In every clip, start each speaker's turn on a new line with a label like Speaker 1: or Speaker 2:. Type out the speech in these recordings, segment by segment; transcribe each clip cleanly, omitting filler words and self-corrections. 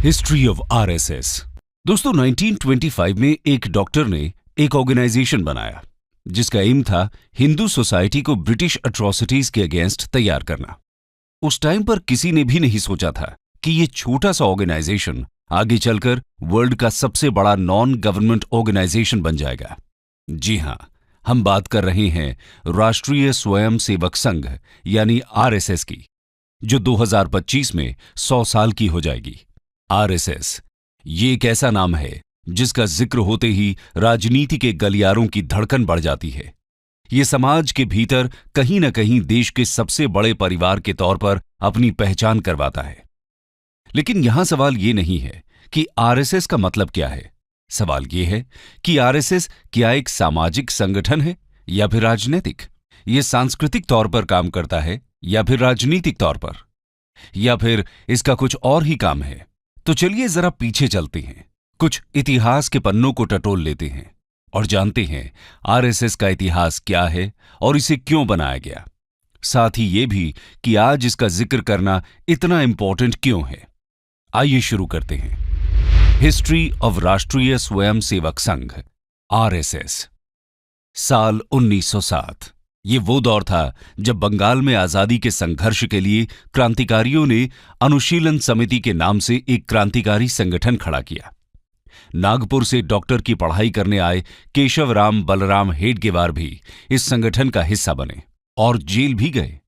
Speaker 1: History of RSS. दोस्तों 1925 में एक डॉक्टर ने एक ऑर्गेनाइजेशन बनाया जिसका एम था हिंदू सोसाइटी को ब्रिटिश अट्रॉसिटीज के अगेंस्ट तैयार करना। उस टाइम पर किसी ने भी नहीं सोचा था कि ये छोटा सा ऑर्गेनाइजेशन आगे चलकर वर्ल्ड का सबसे बड़ा नॉन गवर्नमेंट ऑर्गेनाइजेशन बन जाएगा। जी हां, हम बात कर रहे हैं राष्ट्रीय स्वयं सेवक संघ यानी आरएसएस की, जो 2025 में 100 साल की हो जाएगी। आरएसएस ये एक ऐसा नाम है जिसका जिक्र होते ही राजनीति के गलियारों की धड़कन बढ़ जाती है। ये समाज के भीतर कहीं न कहीं देश के सबसे बड़े परिवार के तौर पर अपनी पहचान करवाता है। लेकिन यहां सवाल ये नहीं है कि आरएसएस का मतलब क्या है। सवाल ये है कि आरएसएस क्या एक सामाजिक संगठन है या फिर राजनीतिक? ये सांस्कृतिक तौर पर काम करता है या फिर राजनीतिक तौर पर, या फिर इसका कुछ और ही काम है? तो चलिए जरा पीछे चलते हैं, कुछ इतिहास के पन्नों को टटोल लेते हैं और जानते हैं आरएसएस का इतिहास क्या है और इसे क्यों बनाया गया। साथ ही ये भी कि आज इसका जिक्र करना इतना इंपॉर्टेंट क्यों है। आइए शुरू करते हैं। हिस्ट्री ऑफ राष्ट्रीय स्वयं सेवक संघ आरएसएस। साल 1907। ये वो दौर था जब बंगाल में आजादी के संघर्ष के लिए क्रांतिकारियों ने अनुशीलन समिति के नाम से एक क्रांतिकारी संगठन खड़ा किया। नागपुर से डॉक्टर की पढ़ाई करने आए केशवराम बलराम हेडगेवार भी इस संगठन का हिस्सा बने और जेल भी गए।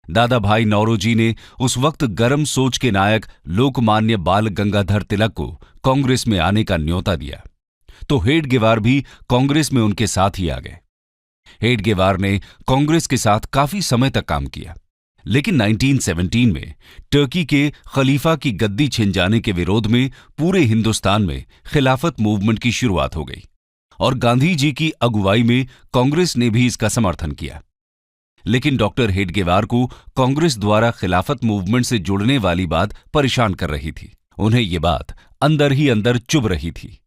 Speaker 1: दादा भाई नौरोजी ने उस वक्त गर्म सोच के नायक लोकमान्य बाल गंगाधर तिलक को कांग्रेस में आने का न्योता दिया, तो हेडगेवार भी कांग्रेस में उनके साथ ही आ गए। हेडगेवार ने कांग्रेस के साथ काफी समय तक काम किया, लेकिन 1917 में टर्की के खलीफा की गद्दी छिन जाने के विरोध में पूरे हिंदुस्तान में खिलाफत मूवमेंट की शुरुआत हो गई और गांधी जी की अगुवाई में कांग्रेस ने भी इसका समर्थन किया। लेकिन डॉक्टर हेडगेवार को कांग्रेस द्वारा खिलाफत मूवमेंट से जुड़ने वाली बात परेशान कर रही थी। उन्हें ये बात अंदर ही अंदर चुभ रही थी,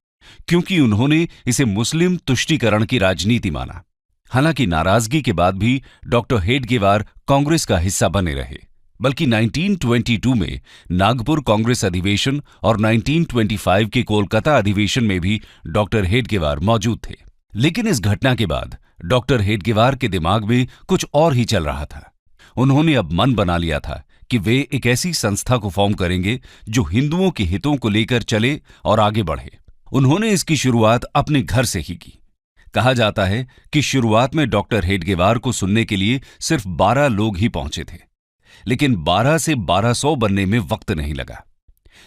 Speaker 1: क्योंकि उन्होंने इसे मुस्लिम तुष्टीकरण की राजनीति माना। हालांकि नाराजगी के बाद भी डॉक्टर हेडगेवार कांग्रेस का हिस्सा बने रहे, बल्कि 1922 में नागपुर कांग्रेस अधिवेशन और 1925 के कोलकाता अधिवेशन में भी डॉक्टर हेडगेवार मौजूद थे। लेकिन इस घटना के बाद डॉक्टर हेडगेवार के दिमाग में कुछ और ही चल रहा था। उन्होंने अब मन बना लिया था कि वे एक ऐसी संस्था को फॉर्म करेंगे जो हिंदुओं के हितों को लेकर चले और आगे बढ़े। उन्होंने इसकी शुरुआत अपने घर से ही की। कहा जाता है कि शुरुआत में डॉक्टर हेडगेवार को सुनने के लिए सिर्फ 12 लोग ही पहुंचे थे, लेकिन 12 से 1200 बनने में वक्त नहीं लगा।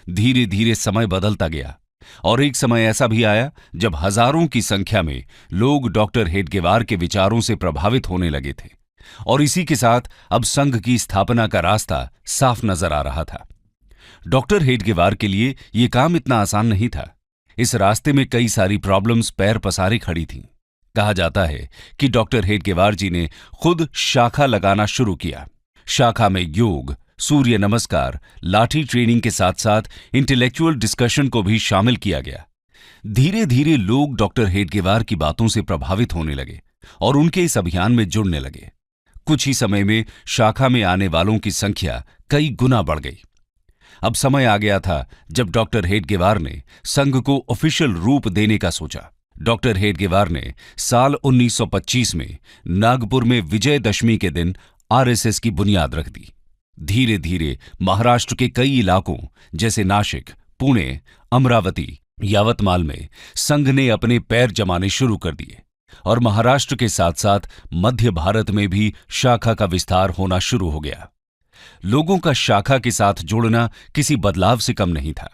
Speaker 1: धीरे धीरे समय बदलता गया और एक समय ऐसा भी आया जब हजारों की संख्या में लोग डॉक्टर हेडगेवार के विचारों से प्रभावित होने लगे थे और इसी के साथ अब संघ की स्थापना का रास्ता साफ नजर आ रहा था। डॉक्टर हेडगेवार के लिए यह काम इतना आसान नहीं था। इस रास्ते में कई सारी प्रॉब्लम्स पैर पसारे खड़ी थीं। कहा जाता है कि डॉक्टर हेडगेवार जी ने खुद शाखा लगाना शुरू किया। शाखा में योग, सूर्य नमस्कार, लाठी ट्रेनिंग के साथ साथ इंटेलेक्चुअल डिस्कशन को भी शामिल किया गया। धीरे धीरे लोग डॉक्टर हेडगेवार की बातों से प्रभावित होने लगे और उनके इस अभियान में जुड़ने लगे। कुछ ही समय में शाखा में आने वालों की संख्या कई गुना बढ़ गई। अब समय आ गया था जब डॉक्टर हेडगेवार ने संघ को ऑफिशियल रूप देने का सोचा। डॉक्टर हेडगेवार ने साल 1925 में नागपुर में विजयदशमी के दिन आरएसएस की बुनियाद रख दी। धीरे धीरे महाराष्ट्र के कई इलाकों जैसे नासिक, पुणे, अमरावती, यावतमाल में संघ ने अपने पैर जमाने शुरू कर दिए और महाराष्ट्र के साथ साथ मध्य भारत में भी शाखा का विस्तार होना शुरू हो गया। लोगों का शाखा के साथ जुड़ना किसी बदलाव से कम नहीं था।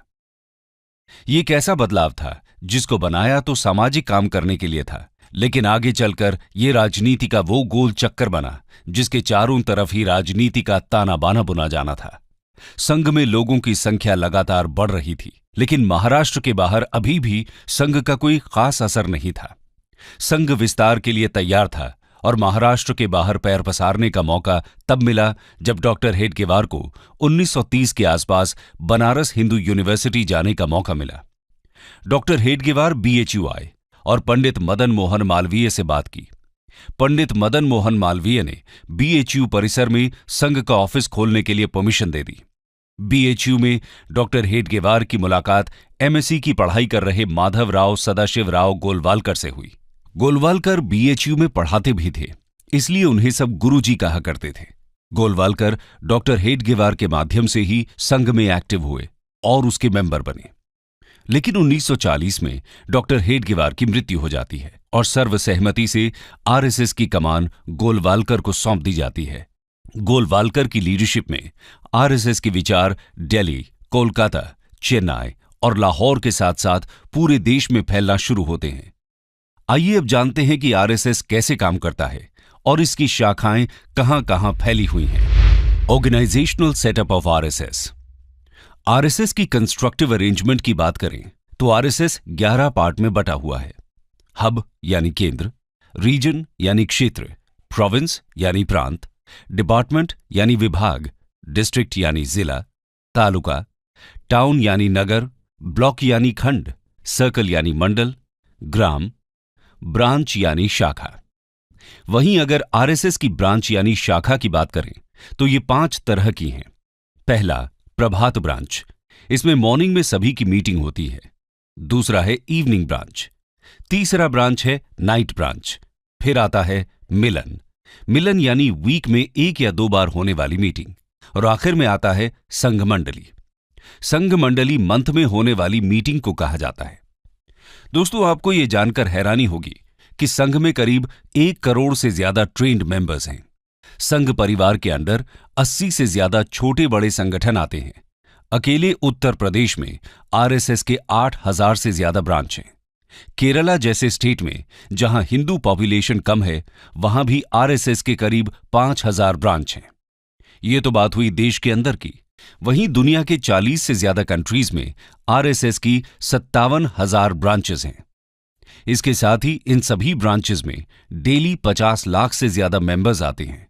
Speaker 1: ये एक ऐसा बदलाव था जिसको बनाया तो सामाजिक काम करने के लिए था, लेकिन आगे चलकर ये राजनीति का वो गोल चक्कर बना जिसके चारों तरफ ही राजनीति का ताना बाना बुना जाना था। संघ में लोगों की संख्या लगातार बढ़ रही थी, लेकिन महाराष्ट्र के बाहर अभी भी संघ का कोई खास असर नहीं था। संघ विस्तार के लिए तैयार था और महाराष्ट्र के बाहर पैर पसारने का मौका तब मिला जब डॉक्टर हेडगेवार को 1930 के आसपास बनारस हिंदू यूनिवर्सिटी जाने का मौका मिला। डॉक्टर हेडगेवार बीएचयू आए और पंडित मदन मोहन मालवीय से बात की। पंडित मदन मोहन मालवीय ने बीएचयू परिसर में संघ का ऑफिस खोलने के लिए परमिशन दे दी। बीएचयू में डॉक्टर हेडगेवार की मुलाकात एमएससी की पढ़ाई कर रहे माधवराव सदाशिवराव गोलवालकर से हुई। गोलवालकर बीएचयू में पढ़ाते भी थे, इसलिए उन्हें सब गुरुजी कहा करते थे। गोलवालकर डॉक्टर हेडगेवार के माध्यम से ही संघ में एक्टिव हुए और उसके मेंबर बने। लेकिन 1940 में डॉक्टर हेडगेवार की मृत्यु हो जाती है और सर्वसहमति से आरएसएस की कमान गोलवालकर को सौंप दी जाती है। गोलवालकर की लीडरशिप में आरएसएस के विचार दिल्ली, कोलकाता, चेन्नई और लाहौर के साथ साथ पूरे देश में फैलना शुरू होते हैं। आइए अब जानते हैं कि आरएसएस कैसे काम करता है और इसकी शाखाएं कहां-कहां फैली हुई हैं। Organisational setup of RSS. RSS की कंस्ट्रक्टिव अरेंजमेंट की बात करें तो आरएसएस 11 पार्ट में बटा हुआ है। हब यानी केंद्र, रीजन यानी क्षेत्र, प्रोविंस यानी प्रांत, डिपार्टमेंट यानी विभाग, डिस्ट्रिक्ट यानी जिला, तालुका, टाउन यानी नगर, ब्लॉक यानी खंड, सर्कल यानी मंडल, ग्राम, ब्रांच यानी शाखा। वहीं अगर आरएसएस की ब्रांच यानी शाखा की बात करें तो ये 5 तरह की हैं। पहला, प्रभात ब्रांच, इसमें मॉर्निंग में सभी की मीटिंग होती है। दूसरा है इवनिंग ब्रांच। तीसरा ब्रांच है नाइट ब्रांच। फिर आता है मिलन, मिलन यानी वीक में 1 या 2 बार होने वाली मीटिंग। और आखिर में आता है संघ मंडली। संघ मंडली मंथ में होने वाली मीटिंग को कहा जाता है। दोस्तों, आपको यह जानकर हैरानी होगी कि संघ में करीब 1 करोड़ से ज्यादा ट्रेन्ड मेंबर्स हैं। संघ परिवार के अंडर 80 से ज्यादा छोटे बड़े संगठन आते हैं। अकेले उत्तर प्रदेश में आरएसएस के 8,000 से ज्यादा ब्रांच हैं। केरला जैसे स्टेट में जहां हिंदू पॉपुलेशन कम है, वहां भी आरएसएस के करीब 5,000 ब्रांच हैं। ये तो बात हुई देश के अंदर की। वहीं दुनिया के 40 से ज्यादा कंट्रीज में आरएसएस की 57,000 ब्रांचेस हैं। इसके साथ ही इन सभी ब्रांचेस में डेली 50 लाख से ज्यादा मेंबर्स आते हैं।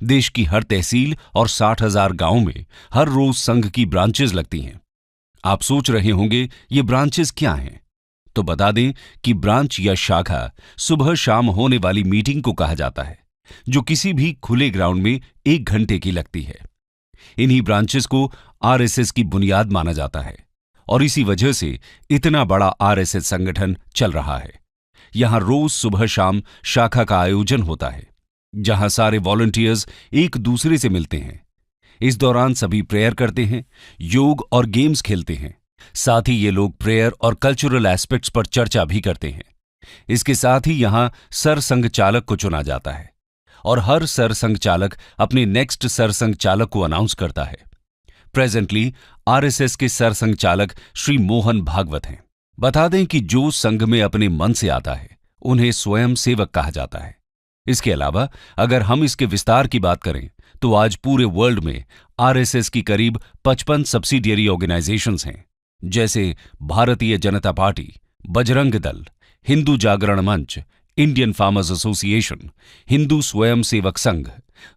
Speaker 1: देश की हर तहसील और 60,000 गांवों में हर रोज संघ की ब्रांचेस लगती हैं। आप सोच रहे होंगे ये ब्रांचेस क्या हैं? तो बता दें कि ब्रांच या शाखा सुबह शाम होने वाली मीटिंग को कहा जाता है, जो किसी भी खुले ग्राउंड में 1 घंटे की लगती है। इन्हीं ब्रांचेस को आरएसएस की बुनियाद माना जाता है और इसी वजह से इतना बड़ा आरएसएस संगठन चल रहा है। यहां रोज सुबह शाम शाखा का आयोजन होता है, जहां सारे वॉलंटियर्स एक दूसरे से मिलते हैं। इस दौरान सभी प्रेयर करते हैं, योग और गेम्स खेलते हैं। साथ ही ये लोग प्रेयर और कल्चरल एस्पेक्ट्स पर चर्चा भी करते हैं। इसके साथ ही यहां सरसंघ चालक को चुना जाता है और हर सरसंघ चालक अपने नेक्स्ट सरसंघ चालक को अनाउंस करता है। प्रेजेंटली आरएसएस के सरसंघ चालक श्री मोहन भागवत हैं। बता दें कि जो संघ में अपने मन से आता है उन्हें स्वयं सेवक कहा जाता है। इसके अलावा अगर हम इसके विस्तार की बात करें तो आज पूरे वर्ल्ड में आरएसएस की करीब 55 सब्सिडियरी ऑर्गेनाइजेशंस हैं, जैसे भारतीय जनता पार्टी, बजरंग दल, हिंदू जागरण मंच, इंडियन फार्मर्स एसोसिएशन, हिंदू स्वयं सेवक संघ,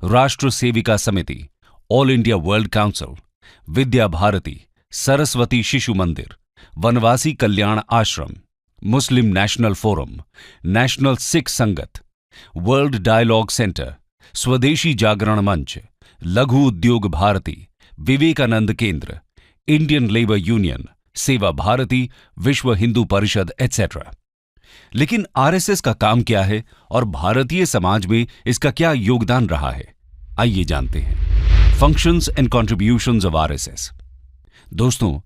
Speaker 1: राष्ट्र सेविका समिति, all India world council, Vidya Bharati, Saraswati Shishu मंदिर, वनवासी कल्याण आश्रम, मुस्लिम नेशनल फोरम, नेशनल सिख संगत, वर्ल्ड डायलॉग सेंटर, स्वदेशी जागरण मंच, लघु उद्योग भारती, विवेकानंद केंद्र, इंडियन लेबर यूनियन, सेवा भारती, विश्व हिंदू परिषद एटसेट्रा। लेकिन आरएसएस का काम क्या है और भारतीय समाज में इसका क्या योगदान रहा है, आइए जानते हैं। Functions and contributions of RSS. दोस्तों,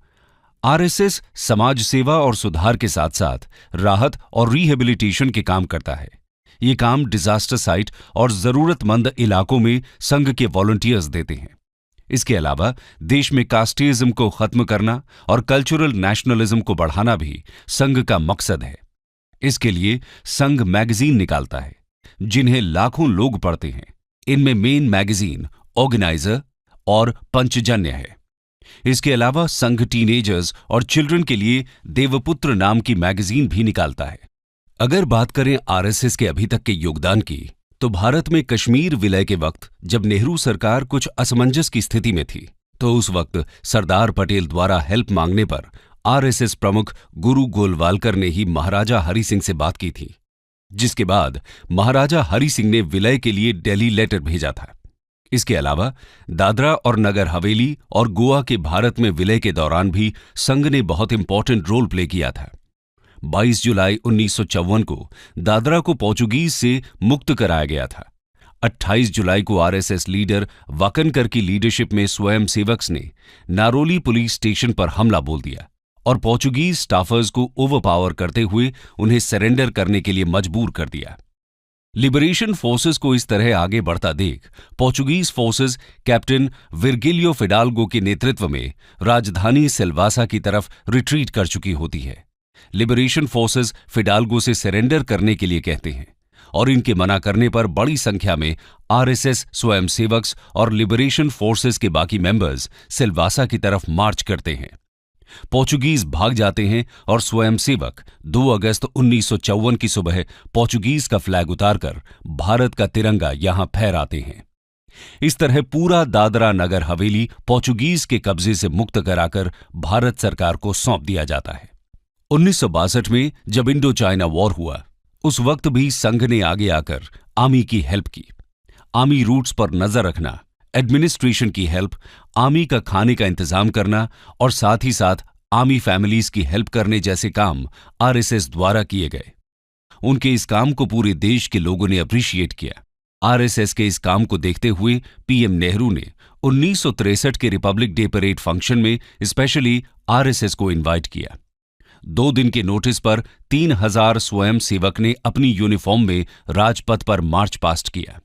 Speaker 1: आरएसएस समाज सेवा और सुधार के साथ साथ राहत और रिहेबिलिटेशन के काम करता है। ये काम डिजास्टर साइट और जरूरतमंद इलाकों में संघ के वॉलंटियर्स देते हैं। इसके अलावा देश में कास्टिज्म को खत्म करना और कल्चरल नेशनलिज्म को बढ़ाना भी संघ का मकसद है। इसके लिए संघ मैगजीन निकालता है, जिन्हें लाखों लोग पढ़ते हैं। इनमें मेन मैगजीन ऑर्गेनाइजर और पंचजन्य है। इसके अलावा संघ टीनेजर्स और चिल्ड्रन के लिए देवपुत्र नाम की मैगजीन भी निकालता है। अगर बात करें आरएसएस के अभी तक के योगदान की, तो भारत में कश्मीर विलय के वक्त जब नेहरू सरकार कुछ असमंजस की स्थिति में थी, तो उस वक्त सरदार पटेल द्वारा हेल्प मांगने पर आरएसएस प्रमुख गुरु गोलवालकर ने ही महाराजा हरि सिंह से बात की थी, जिसके बाद महाराजा हरि सिंह ने विलय के लिए दिल्ली लेटर भेजा था। इसके अलावा दादरा और नगर हवेली और गोवा के भारत में विलय के दौरान भी संघ ने बहुत इंपॉर्टेंट रोल प्ले किया था। 22 जुलाई 1954 को दादरा को पोर्चुगीज से मुक्त कराया गया था। 28 जुलाई को आरएसएस लीडर वाकनकर की लीडरशिप में स्वयंसेवक्स ने नारोली पुलिस स्टेशन पर हमला बोल दिया और पोर्चुगीज स्टाफर्स को ओवरपावर करते हुए उन्हें सरेंडर करने के लिए मजबूर कर दिया। लिबरेशन फोर्सेस को इस तरह आगे बढ़ता देख पोर्चुगीज फोर्सेस कैप्टन विर्गिलियो फिडाल्गो के नेतृत्व में राजधानी सिल्वासा की तरफ रिट्रीट कर चुकी होती है। लिबरेशन फोर्सेस फिडाल्गो से सरेंडर करने के लिए कहते हैं और इनके मना करने पर बड़ी संख्या में आरएसएस स्वयंसेवक्स और लिबरेशन फोर्सेस के बाकी मेंबर्स सिल्वासा की तरफ मार्च करते हैं। पोर्चुगीज भाग जाते हैं और स्वयंसेवक 2 अगस्त 1954 की सुबह पोर्चुगीज का फ्लैग उतारकर भारत का तिरंगा यहां फहराते हैं। इस तरह पूरा दादरा नगर हवेली पोर्चुगीज के कब्जे से मुक्त कराकर भारत सरकार को सौंप दिया जाता है। 1962 में जब इंडो चाइना वॉर हुआ, उस वक्त भी संघ ने आगे आकर आर्मी की हेल्प की। आर्मी रूट्स पर नजर रखना, एडमिनिस्ट्रेशन की हेल्प, आर्मी का खाने का इंतजाम करना और साथ ही साथ आर्मी फैमिलीज की हेल्प करने जैसे काम आरएसएस द्वारा किए गए। उनके इस काम को पूरे देश के लोगों ने अप्रिशिएट किया। आरएसएस के इस काम को देखते हुए पीएम नेहरू ने 1963 के रिपब्लिक डे परेड फंक्शन में स्पेशली आरएसएस को इनवाइट किया। 2 दिन के नोटिस पर 3000 स्वयं सेवक ने अपनी यूनिफॉर्म में राजपथ पर मार्च पास्ट किया।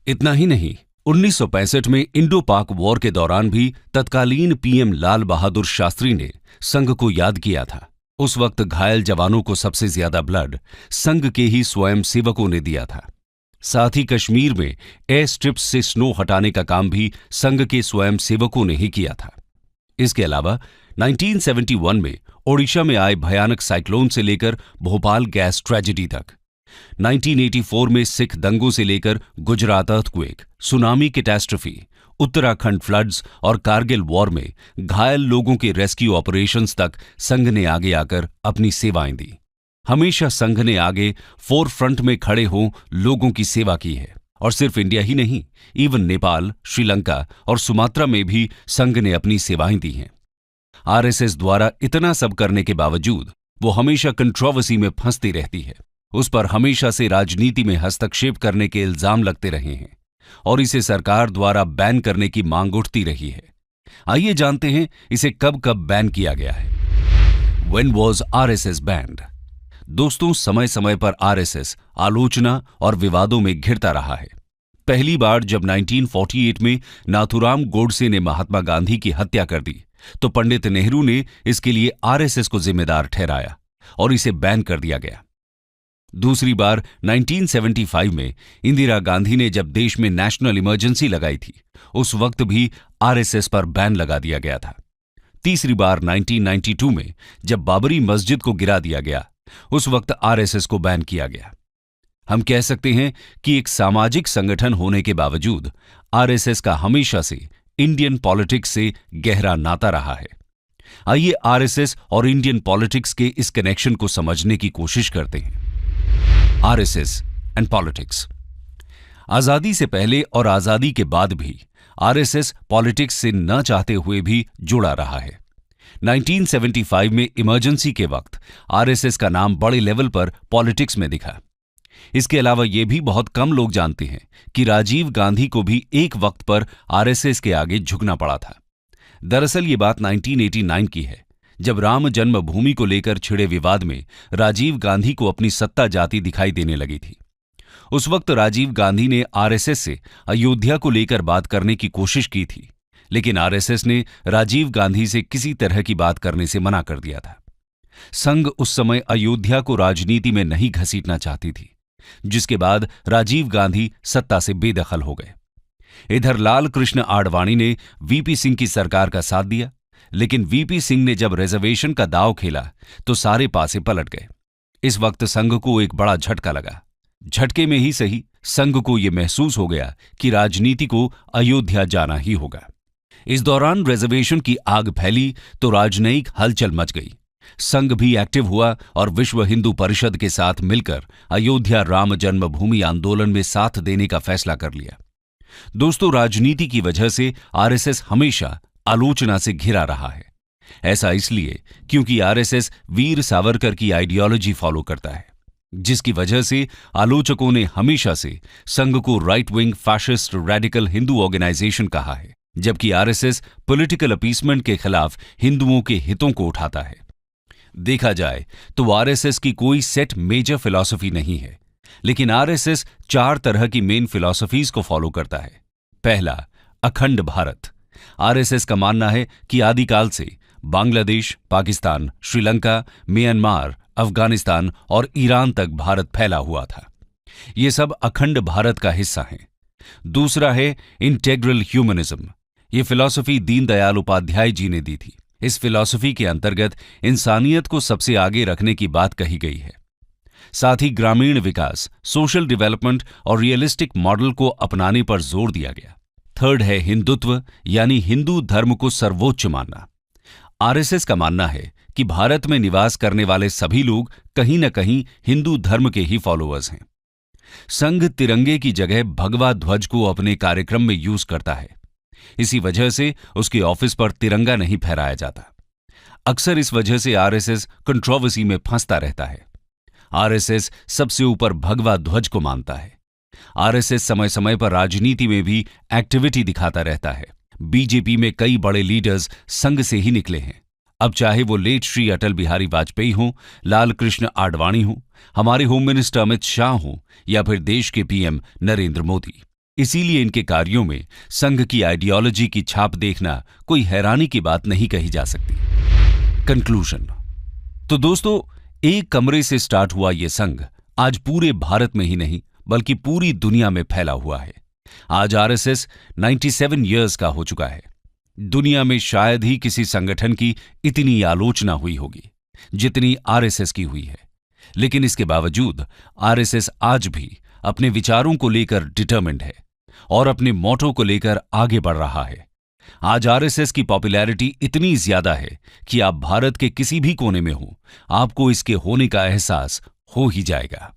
Speaker 1: इतना ही नहीं, 1965 में इंडो पाक वॉर के दौरान भी तत्कालीन पीएम लाल बहादुर शास्त्री ने संघ को याद किया था। उस वक्त घायल जवानों को सबसे ज्यादा ब्लड संघ के ही स्वयं सेवकों ने दिया था। साथ ही कश्मीर में एयर स्ट्रिप्स से स्नो हटाने का काम भी संघ के स्वयं सेवकों ने ही किया था। इसके अलावा 1971 में ओडिशा में आए भयानक साइक्लोन से लेकर भोपाल गैस ट्रेजेडी तक, 1984 में सिख दंगों से लेकर Gujarat earthquake, tsunami catastrophe, Uttarakhand floods और कारगिल वॉर में घायल लोगों के रेस्क्यू ऑपरेशंस तक संघ ने आगे आकर अपनी सेवाएं दी। हमेशा संघ ने आगे फोर फ्रंट में खड़े हो लोगों की सेवा की है और सिर्फ इंडिया ही नहीं, इवन नेपाल, श्रीलंका और सुमात्रा में भी संघ ने अपनी सेवाएं दी हैं। आरएसएस द्वारा इतना सब करने के बावजूद वो हमेशा कंट्रोवर्सी में फंसती रहती है। उस पर हमेशा से राजनीति में हस्तक्षेप करने के इल्जाम लगते रहे हैं और इसे सरकार द्वारा बैन करने की मांग उठती रही है। आइए जानते हैं इसे कब कब बैन किया गया है। When was RSS banned? दोस्तों, समय समय पर आरएसएस आलोचना और विवादों में घिरता रहा है। पहली बार जब 1948 में नाथुराम गोडसे ने महात्मा गांधी की हत्या कर दी तो पंडित नेहरू ने इसके लिए आरएसएस को जिम्मेदार ठहराया और इसे बैन कर दिया गया। दूसरी बार 1975 में इंदिरा गांधी ने जब देश में नेशनल इमरजेंसी लगाई थी, उस वक्त भी आरएसएस पर बैन लगा दिया गया था। तीसरी बार 1992 में जब बाबरी मस्जिद को गिरा दिया गया, उस वक्त आरएसएस को बैन किया गया। हम कह सकते हैं कि एक सामाजिक संगठन होने के बावजूद आरएसएस का हमेशा से इंडियन पॉलिटिक्स से गहरा नाता रहा है। आइए आरएसएस और इंडियन पॉलिटिक्स के इस कनेक्शन को समझने की कोशिश करते हैं। RSS and politics. आजादी से पहले और आजादी के बाद भी आरएसएस पॉलिटिक्स से न चाहते हुए भी जुड़ा रहा है। 1975 में इमरजेंसी के वक्त आरएसएस का नाम बड़े लेवल पर पॉलिटिक्स में दिखा। इसके अलावा यह भी बहुत कम लोग जानते हैं कि राजीव गांधी को भी एक वक्त पर आरएसएस के आगे झुकना पड़ा था। दरअसल ये बात 1989 की है, जब राम जन्मभूमि को लेकर छिड़े विवाद में राजीव गांधी को अपनी सत्ता जाती दिखाई देने लगी थी। उस वक्त राजीव गांधी ने आरएसएस से अयोध्या को लेकर बात करने की कोशिश की थी, लेकिन आरएसएस ने राजीव गांधी से किसी तरह की बात करने से मना कर दिया था। संघ उस समय अयोध्या को राजनीति में नहीं घसीटना चाहती थी, जिसके बाद राजीव गांधी सत्ता से बेदखल हो गए। इधर लाल कृष्ण आडवाणी ने वीपी सिंह की सरकार का साथ दिया, लेकिन वीपी सिंह ने जब रिजर्वेशन का दांव खेला तो सारे पासे पलट गए। इस वक्त संघ को एक बड़ा झटका लगा। झटके में ही सही, संघ को यह महसूस हो गया कि राजनीति को अयोध्या जाना ही होगा। इस दौरान रिजर्वेशन की आग फैली तो राजनयिक हलचल मच गई। संघ भी एक्टिव हुआ और विश्व हिंदू परिषद के साथ मिलकर अयोध्या राम जन्मभूमि आंदोलन में साथ देने का फैसला कर लिया। दोस्तों, राजनीति की वजह से आरएसएस हमेशा आलोचना से घिरा रहा है। ऐसा इसलिए क्योंकि आरएसएस वीर सावरकर की आइडियोलॉजी फॉलो करता है, जिसकी वजह से आलोचकों ने हमेशा से संघ को right wing fascist radical Hindu organisation कहा है, जबकि आरएसएस पॉलिटिकल अपीसमेंट के खिलाफ हिंदुओं के हितों को उठाता है। देखा जाए तो आरएसएस की कोई सेट मेजर फिलॉसफी नहीं है, लेकिन आरएसएस 4 तरह की मेन फिलॉसफीज को फॉलो करता है। पहला, अखंड भारत। आरएसएस का मानना है कि आदिकाल से बांग्लादेश, पाकिस्तान, श्रीलंका, म्यांमार, अफगानिस्तान और ईरान तक भारत फैला हुआ था। ये सब अखंड भारत का हिस्सा हैं। दूसरा है इंटेग्रल ह्यूमनिज्म। ये फिलॉसफी दीनदयाल उपाध्याय जी ने दी थी। इस फिलॉसफी के अंतर्गत इंसानियत को सबसे आगे रखने की बात कही गई है। साथ ही ग्रामीण विकास, सोशल डेवलपमेंट और रियलिस्टिक मॉडल को अपनाने पर जोर दिया गया। थर्ड है हिंदुत्व, यानी हिंदू धर्म को सर्वोच्च मानना। आरएसएस का मानना है कि भारत में निवास करने वाले सभी लोग कहीं न कहीं हिंदू धर्म के ही फॉलोअर्स हैं। संघ तिरंगे की जगह भगवा ध्वज को अपने कार्यक्रम में यूज करता है। इसी वजह से उसके ऑफिस पर तिरंगा नहीं फहराया जाता। अक्सर इस वजह से आरएसएस कंट्रोवर्सी में फंसता रहता है। आरएसएस सबसे ऊपर भगवा ध्वज को मानता है। आरएसएस समय समय पर राजनीति में भी एक्टिविटी दिखाता रहता है। बीजेपी में कई बड़े लीडर्स संघ से ही निकले हैं। अब चाहे वो लेट श्री अटल बिहारी वाजपेयी हों, लाल कृष्ण आडवाणी हों, हमारे होम मिनिस्टर अमित शाह हों या फिर देश के पीएम नरेंद्र मोदी। इसीलिए इनके कार्यों में संघ की आइडियोलॉजी की छाप देखना कोई हैरानी की बात नहीं कही जा सकती। कंक्लूजन। तो दोस्तों, एक कमरे से स्टार्ट हुआ ये संघ आज पूरे भारत में ही नहीं बल्कि पूरी दुनिया में फैला हुआ है। आज आरएसएस 97 इयर्स का हो चुका है। दुनिया में शायद ही किसी संगठन की इतनी आलोचना हुई होगी जितनी आरएसएस की हुई है, लेकिन इसके बावजूद आरएसएस आज भी अपने विचारों को लेकर डिटरमिन्ड है और अपने मोटो को लेकर आगे बढ़ रहा है। आज आरएसएस की पॉपुलैरिटी इतनी ज्यादा है कि आप भारत के किसी भी कोने में हो, आपको इसके होने का एहसास हो ही जाएगा।